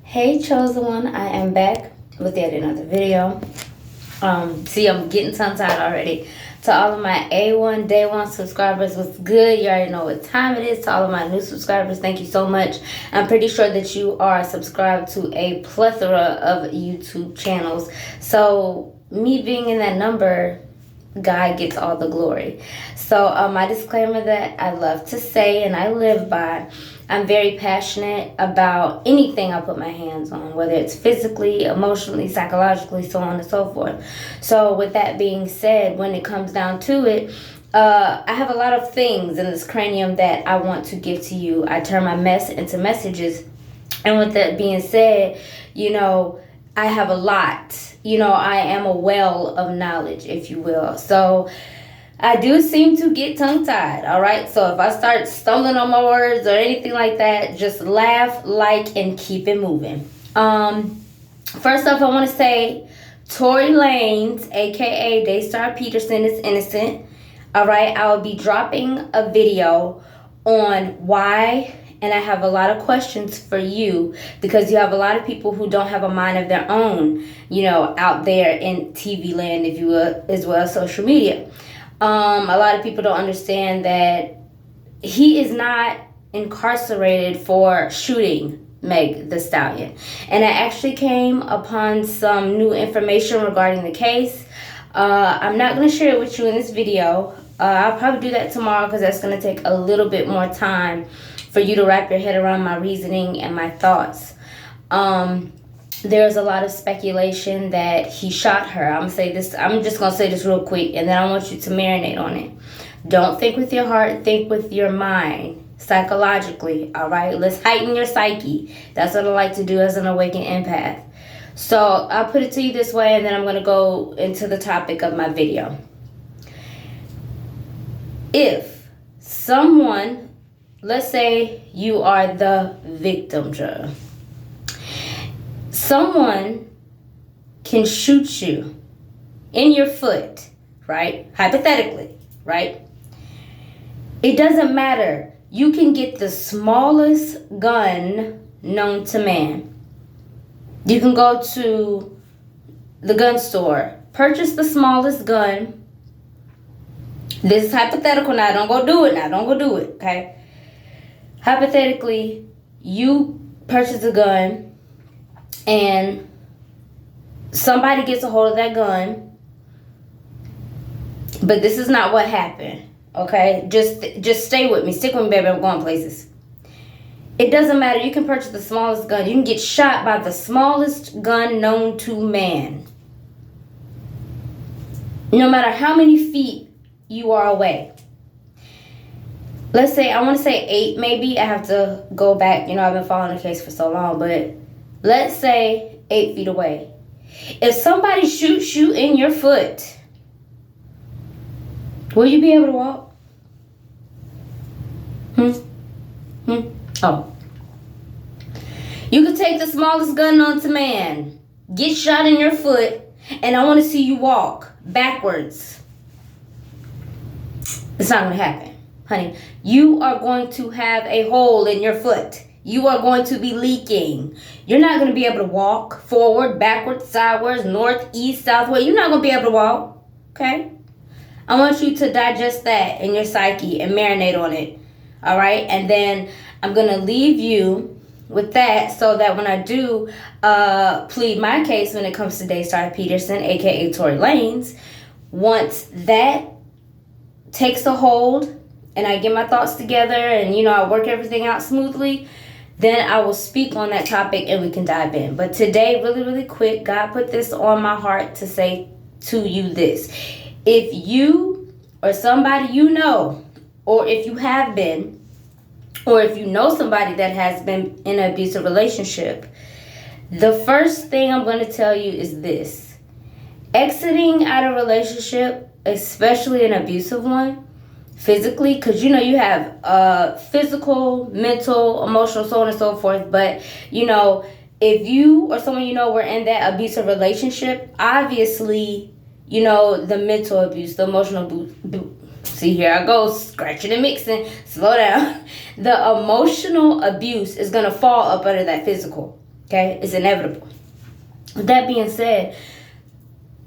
Hey chosen one, I am back with yet another video. See, I'm getting tongue tied already. To all of my A1 Day 1 subscribers, what's good? You already know what time it is. To all of my new subscribers, thank you so much. I'm pretty sure that you are subscribed to a plethora of YouTube channels. So me being in that number, God gets all the glory. So my disclaimer that I love to say and I live by, I'm very passionate about anything I put my hands on, whether it's physically, emotionally, psychologically, so on and so forth. So with that being said, when it comes down to it, I have a lot of things in this cranium that I want to give to you. I turn my mess into messages. And with that being said, I have a lot. I am a well of knowledge, if you will. So I do seem to get tongue-tied, all right? So if I start stumbling on my words or anything like that, just laugh, and keep it moving. First off, I want to say Tory Lanez, a.k.a. Daystar Peterson, is innocent, all right? I will be dropping a video on why, and I have a lot of questions for you because you have a lot of people who don't have a mind of their own, out there in TV land, if you will, as well as social media. A lot of people don't understand that he is not incarcerated for shooting Meg Thee Stallion. And I actually came upon some new information regarding the case. I'm not going to share it with you in this video. I'll probably do that tomorrow because that's going to take a little bit more time for you to wrap your head around my reasoning and my thoughts. There's a lot of speculation that he shot her. I'm just going to say this real quick, and then I want you to marinate on it. Don't think with your heart, think with your mind, psychologically, all right? Let's heighten your psyche. That's what I like to do as an awakened empath. So I'll put it to you this way, and then I'm going to go into the topic of my video. If someone, let's say you are the victim, judge. Someone can shoot you in your foot, right? Hypothetically, right? It doesn't matter. You can get the smallest gun known to man. You can go to the gun store, purchase the smallest gun. This is hypothetical now. Don't go do it, okay? Hypothetically, you purchase a gun and somebody gets a hold of that gun, but this is not what happened, okay? Just stay with me. Stick with me, baby. I'm going places. It doesn't matter. You can purchase the smallest gun. You can get shot by the smallest gun known to man. No matter how many feet you are away. Let's say, I want to say 8 maybe. I have to go back. I've been following the case for so long, but let's say 8 feet away. If somebody shoots you in your foot, will you be able to walk? Oh. You could take the smallest gun known to man, get shot in your foot, and I want to see you walk backwards. It's not going to happen, honey. You are going to have a hole in your foot. You are going to be leaking. You're not going to be able to walk forward, backwards, sideways, north, east, south, west. You're not going to be able to walk, okay? I want you to digest that in your psyche and marinate on it, all right? And then I'm going to leave you with that so that when I do plead my case when it comes to Daystar Peterson, a.k.a. Tory Lanez, once that takes a hold and I get my thoughts together and, I work everything out smoothly, then I will speak on that topic and we can dive in. But today, really, really quick, God put this on my heart to say to you this. If you or somebody you know, or if you have been, or if you know somebody that has been in an abusive relationship, the first thing I'm going to tell you is this. Exiting out of a relationship, especially an abusive one, physically, because you have physical, mental, emotional, so on and so forth, but if you or someone were in that abusive relationship, obviously the mental abuse, the emotional abuse, see, here I go, scratching and mixing, slow down. The emotional abuse is going to fall up under that physical, Okay? It's inevitable. With that being said,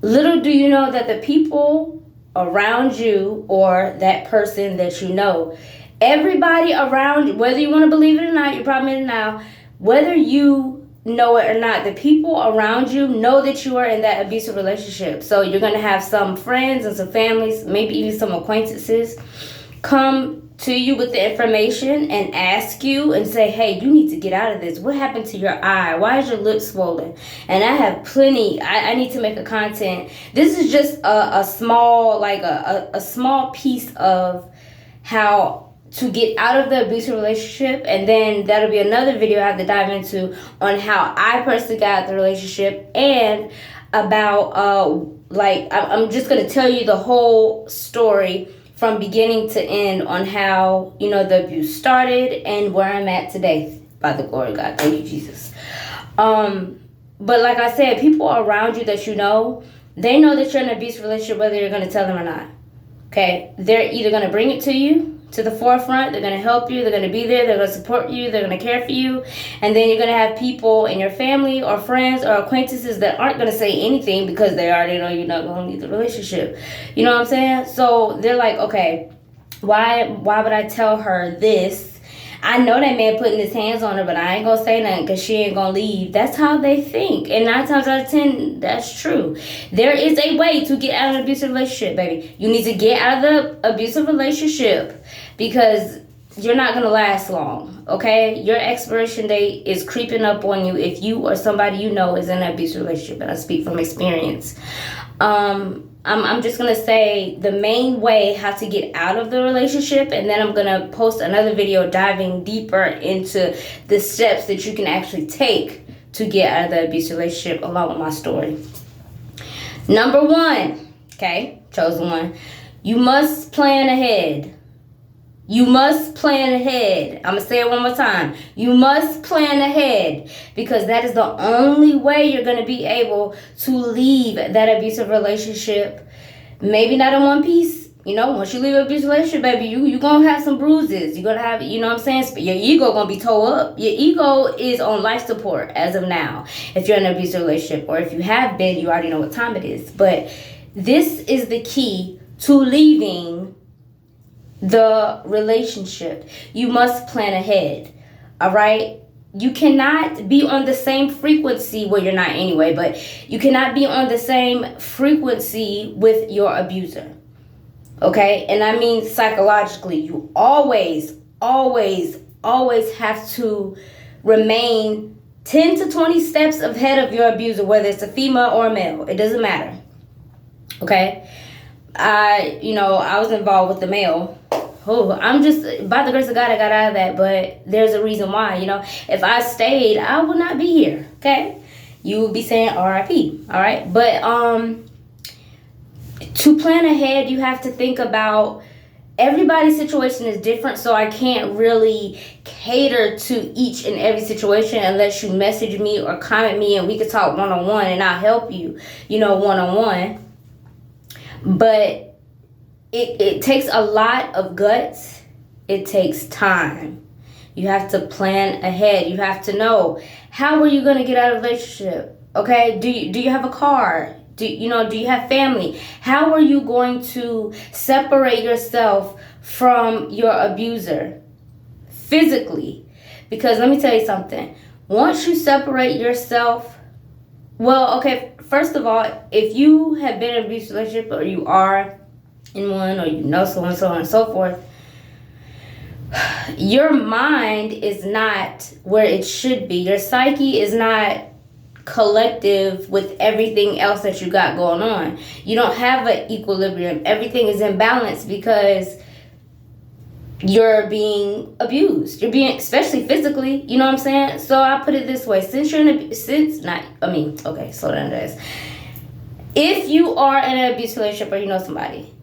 little do you know that the people around you or that person that you know, everybody around you, whether you want to believe it or not, you're probably in it now, whether you know it or not, the people around you know that you are in that abusive relationship. So you're going to have some friends and some families, maybe even some acquaintances, come to you with the information and ask you and say, hey, you need to get out of this. What happened to your eye? Why is your lip swollen? And I have plenty. I need to make a content. This is just a small, like a small piece of how to get out of the abusive relationship, and then that'll be another video I have to dive into on how I personally got out of the relationship, and about I'm just gonna tell you the whole story from beginning to end on how, you know, the abuse started and where I'm at today, by the glory of God. Thank you, Jesus. But like I said, people around you that you know, they know that you're in an abusive relationship whether you're going to tell them or not. Okay? They're either going to bring it to you, to the forefront, they're going to help you, they're going to be there, they're going to support you, they're going to care for you, and then you're going to have people in your family or friends or acquaintances that aren't going to say anything because they already know you're not going to leave the relationship. You know what I'm saying? So they're like, okay, why would I tell her this? I know that man putting his hands on her, but I ain't gonna say nothing because she ain't gonna leave. That's how they think. And 9 times out of 10, that's true. There is a way to get out of an abusive relationship, baby. You need to get out of the abusive relationship because you're not gonna last long, okay? Your expiration date is creeping up on you if you or somebody you know is in an abusive relationship, and I speak from experience. I'm just going to say the main way how to get out of the relationship, and then I'm going to post another video diving deeper into the steps that you can actually take to get out of the abusive relationship along with my story. Number 1, okay, chosen one, you must plan ahead. You must plan ahead. I'm going to say it one more time. You must plan ahead because that is the only way you're going to be able to leave that abusive relationship. Maybe not in one piece. You know, once you leave an abusive relationship, baby, you're going to have some bruises. You're going to have, you know what I'm saying? Your ego going to be tore up. Your ego is on life support as of now. If you're in an abusive relationship, or if you have been, you already know what time it is. But this is the key to leaving the relationship. You must plan ahead. All right? You cannot be on the same frequency. Well, you're not anyway, but you cannot be on the same frequency with your abuser. Okay? And I mean psychologically. You always have to remain 10 to 20 steps ahead of your abuser, whether it's a female or a male. It doesn't matter. Okay? I was involved with the male. Oh, I'm just, by the grace of God, I got out of that, but there's a reason why, If I stayed, I would not be here, okay? You would be saying RIP, all right? But to plan ahead, you have to think about everybody's situation is different, so I can't really cater to each and every situation unless you message me or comment me and we could talk one-on-one and I'll help you, one-on-one. But it takes a lot of guts. It takes time. You have to plan ahead. You have to know, how are you going to get out of a relationship? Okay? Do you have a car? Do you have family? How are you going to separate yourself from your abuser physically? Because let me tell you something. Once you separate yourself, first of all, if you have been in an abusive relationship, or you are in one, or so on and so forth, your mind is not where it should be. Your psyche is not collective with everything else that you got going on. You don't have an equilibrium. Everything is in balance because you're being abused. You're being, especially physically, you know what I'm saying? So I put it this way, slow down, guys. If you are in an abusive relationship or you know somebody,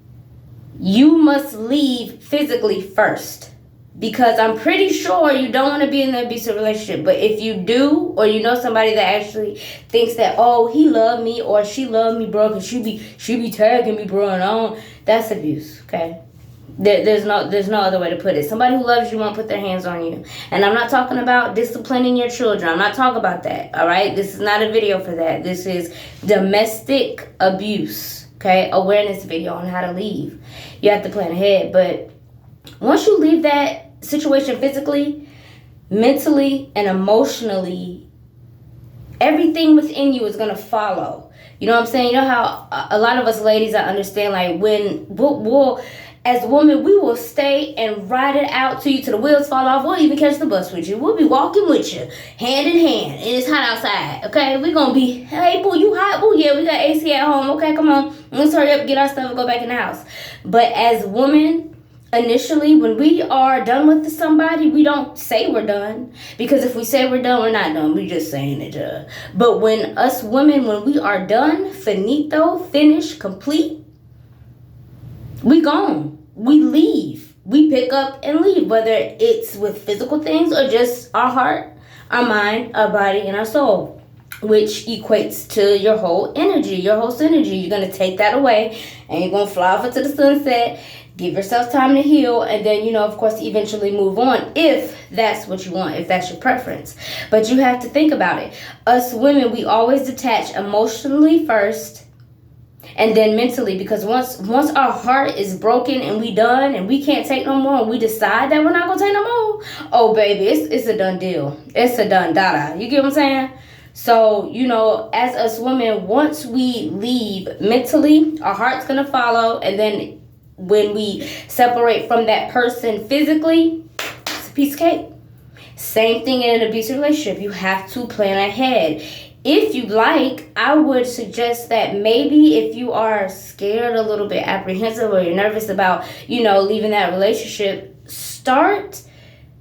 you must leave physically first. Because I'm pretty sure you don't want to be in an abusive relationship. But if you do, or you know somebody that actually thinks that, oh, he loved me or she loved me, bro, because she be tagging me, bro, and that's abuse, okay? There's no other way to put it. Somebody who loves you won't put their hands on you. And I'm not talking about disciplining your children. I'm not talking about that. All right? This is not a video for that. This is domestic abuse. Okay? Awareness video on how to leave. You have to plan ahead. But once you leave that situation physically, mentally, and emotionally, everything within you is going to follow. You know what I'm saying? You know how a lot of us ladies, I understand, like, when we'll as women, we will stay and ride it out to you till the wheels fall off. We'll even catch the bus with you. We'll be walking with you, hand in hand, and it's hot outside, okay? We're going to be, hey, boo, you hot? Boo, yeah, we got AC at home. Okay, come on. Let's hurry up, get our stuff, and go back in the house. But as women, initially, when we are done with somebody, we don't say we're done. Because if we say we're done, we're not done. We're just saying it. But when us women, when we are done, finito, finished, complete, we gone. We leave. We pick up and leave, whether it's with physical things or just our heart, our mind, our body, and our soul, which equates to your whole energy, your whole synergy. You're going to take that away, and you're going to fly off into the sunset, give yourself time to heal, and then, of course, eventually move on if that's what you want, if that's your preference. But you have to think about it. Us women, we always detach emotionally first, and then mentally, because once our heart is broken and we done and we can't take no more and we decide that we're not going to take no more, oh, baby, it's a done deal. It's a done dada. You get what I'm saying? So, as us women, once we leave mentally, our heart's going to follow. And then when we separate from that person physically, it's a piece of cake. Same thing in an abusive relationship. You have to plan ahead. If you like, I would suggest that maybe if you are scared, a little bit apprehensive, or you're nervous about, leaving that relationship, start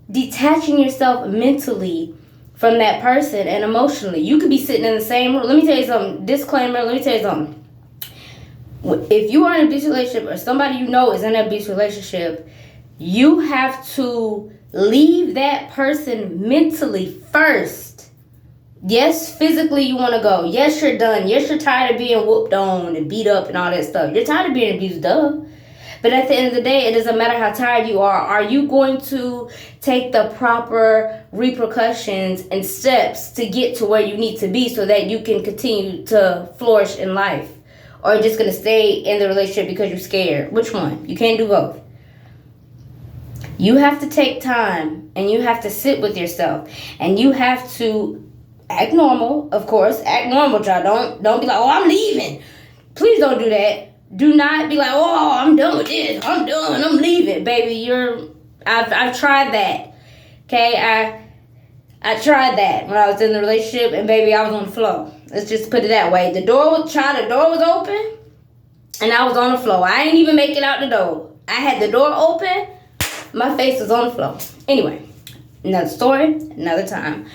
detaching yourself mentally from that person and emotionally. You could be sitting in the same room. Let me tell you something. Disclaimer, let me tell you something. If you are in an abusive relationship or somebody you know is in an abusive relationship, you have to leave that person mentally first. Yes, physically you want to go. Yes, you're done. Yes, you're tired of being whooped on and beat up and all that stuff. You're tired of being abused, duh. But at the end of the day, it doesn't matter how tired you are. Are you going to take the proper repercussions and steps to get to where you need to be so that you can continue to flourish in life? Or are you just going to stay in the relationship because you're scared? Which one? You can't do both. You have to take time and you have to sit with yourself and you have to act normal, of course. Act normal, y'all. Don't be like, oh, I'm leaving. Please don't do that. Do not be like, oh, I'm done with this. I'm done. I'm leaving. Baby, I've tried that. Okay? I tried that when I was in the relationship, and baby, I was on the floor. Let's just put it that way. The door was open, and I was on the floor. I ain't even make it out the door. I had the door open. My face was on the floor. Anyway, another story, another time.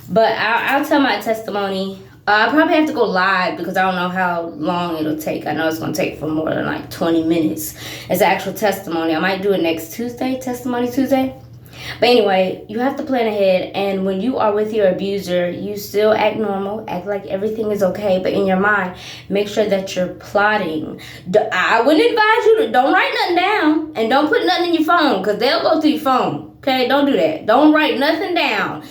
But I'll tell my testimony. I probably have to go live because I don't know how long it'll take. I know it's going to take for more than like 20 minutes. It's an actual testimony. I might do it next Tuesday, Testimony Tuesday. But anyway, you have to plan ahead. And when you are with your abuser, you still act normal, act like everything is okay. But in your mind, make sure that you're plotting. I wouldn't advise you to don't write nothing down and don't put nothing in your phone because they'll go through your phone. Okay, don't do that. Don't write nothing down.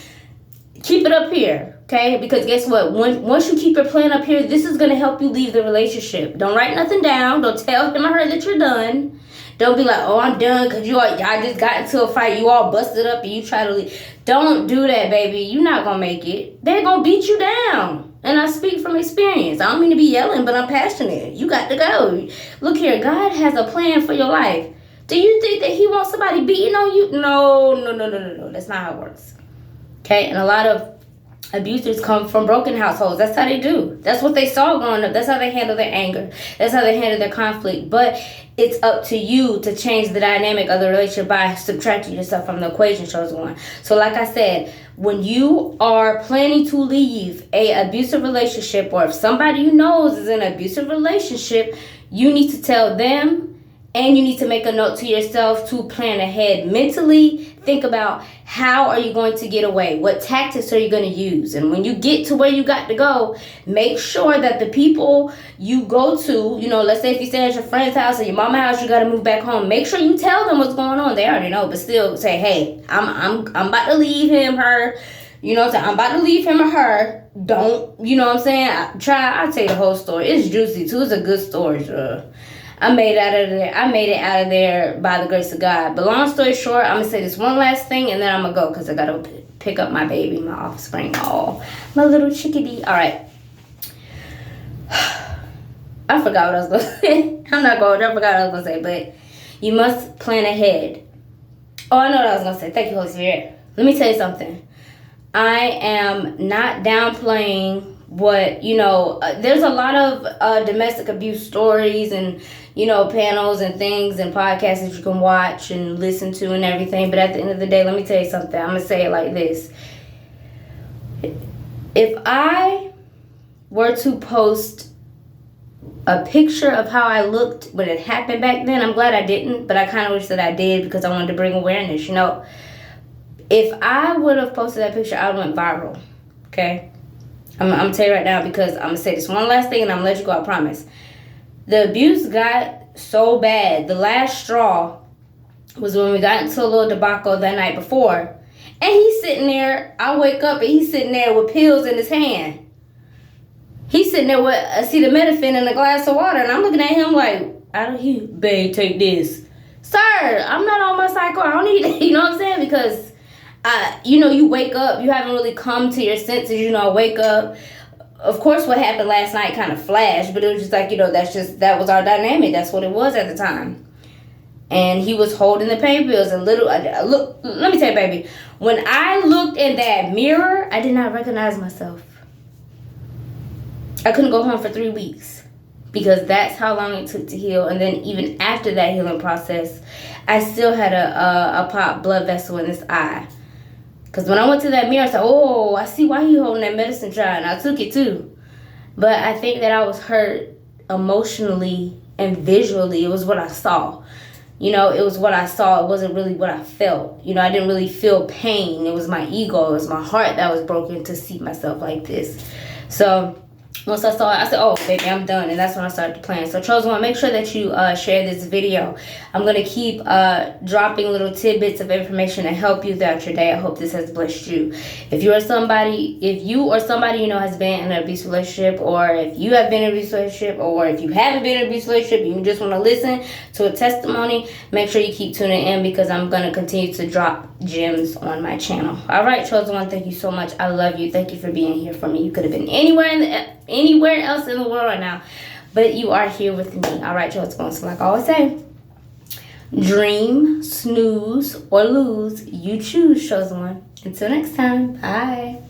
Keep it up here, okay? Because guess what? Once you keep your plan up here, this is going to help you leave the relationship. Don't write nothing down. Don't tell him or her that you're done. Don't be like, oh, I'm done because y'all just got into a fight. You all busted up and you try to leave. Don't do that, baby. You're not going to make it. They're going to beat you down. And I speak from experience. I don't mean to be yelling, but I'm passionate. You got to go. Look here. God has a plan for your life. Do you think that he wants somebody beating on you? No. That's not how it works. Okay, and a lot of abusers come from broken households. That's how they do. That's what they saw growing up. That's how they handle their anger. That's how they handle their conflict. But it's up to you to change the dynamic of the relationship by subtracting yourself from the equation, chosen one. So like I said, when you are planning to leave an abusive relationship, or if somebody you know is in an abusive relationship, you need to tell them And you need to make a note to yourself to plan ahead mentally. Think about how are you going to get away? What tactics are you going to use? And when you get to where you got to go, make sure that the people you go to, you know, let's say if you stay at your friend's house or your mama's house, you got to move back home. Make sure you tell them what's going on. They already know, but still say, hey, I'm about to leave him, her. You know what I'm saying? I'm about to leave him or her. Don't, you know what I'm saying? I'll tell you the whole story. It's juicy too. It's a good story, I made it out of there by the grace of God. But long story short, I'm going to say this one last thing and then I'm going to go because I got to pick up my baby, my offspring. Oh, my little chickadee. All right. I forgot what I was going to say. I'm not going to. I forgot what I was going to say. But you must plan ahead. Oh, I know what I was going to say. Thank you, Holy Spirit. Let me tell you something. I am not downplaying what, you know, there's a lot of domestic abuse stories and, you know, panels and things and podcasts that you can watch and listen to and everything. But at the end of the day, let me tell you something. I'm going to say it like this. If I were to post a picture of how I looked when it happened back then, I'm glad I didn't, but I kind of wish that I did because I wanted to bring awareness, you know. If I would have posted that picture, I would have went viral, okay? I'm going to tell you right now because I'm going to say this one last thing and I'm going to let you go, I promise. The abuse got so bad. The last straw was when we got into a little debacle that night before. And he's sitting there, I wake up and he's sitting there with pills in his hand. He's sitting there with acetaminophen and a glass of water. And I'm looking at him like, I don't hear, babe, take this. Sir, I'm not on my cycle. I don't need it. You know what I'm saying? Because you know, you wake up, you haven't really come to your senses, you know, wake up. Of course, what happened last night kind of flashed, but it was just like, you know, that was our dynamic. That's what it was at the time. And he was holding the pain pills and look, let me tell you, baby, when I looked in that mirror, I did not recognize myself. I couldn't go home for 3 weeks because that's how long it took to heal. And then even after that healing process, I still had a popped blood vessel in this eye. Because when I went to that mirror, I said, oh, I see why he holding that medicine jar. And I took it too. But I think that I was hurt emotionally and visually. It was what I saw. You know, it was what I saw. It wasn't really what I felt. You know, I didn't really feel pain. It was my ego. It was my heart that was broken to see myself like this. So once I saw it, I said, oh, baby, I'm done. And that's when I started to plan. So, Chosen One, make sure that you share this video. I'm going to keep dropping little tidbits of information to help you throughout your day. I hope this has blessed you. If you or somebody you know has been in an abusive relationship, or if you have been in an abusive relationship, or if you haven't been in an abusive relationship, you just want to listen to a testimony, make sure you keep tuning in because I'm going to continue to drop gems on my channel. All right, Chosen One, thank you so much. I love you. Thank you for being here for me. You could have been anywhere else in the world right now, but you are here with me. All right, Chosen One. So like I always say, dream, snooze, or lose. You choose, Chosen One. Until next time, bye.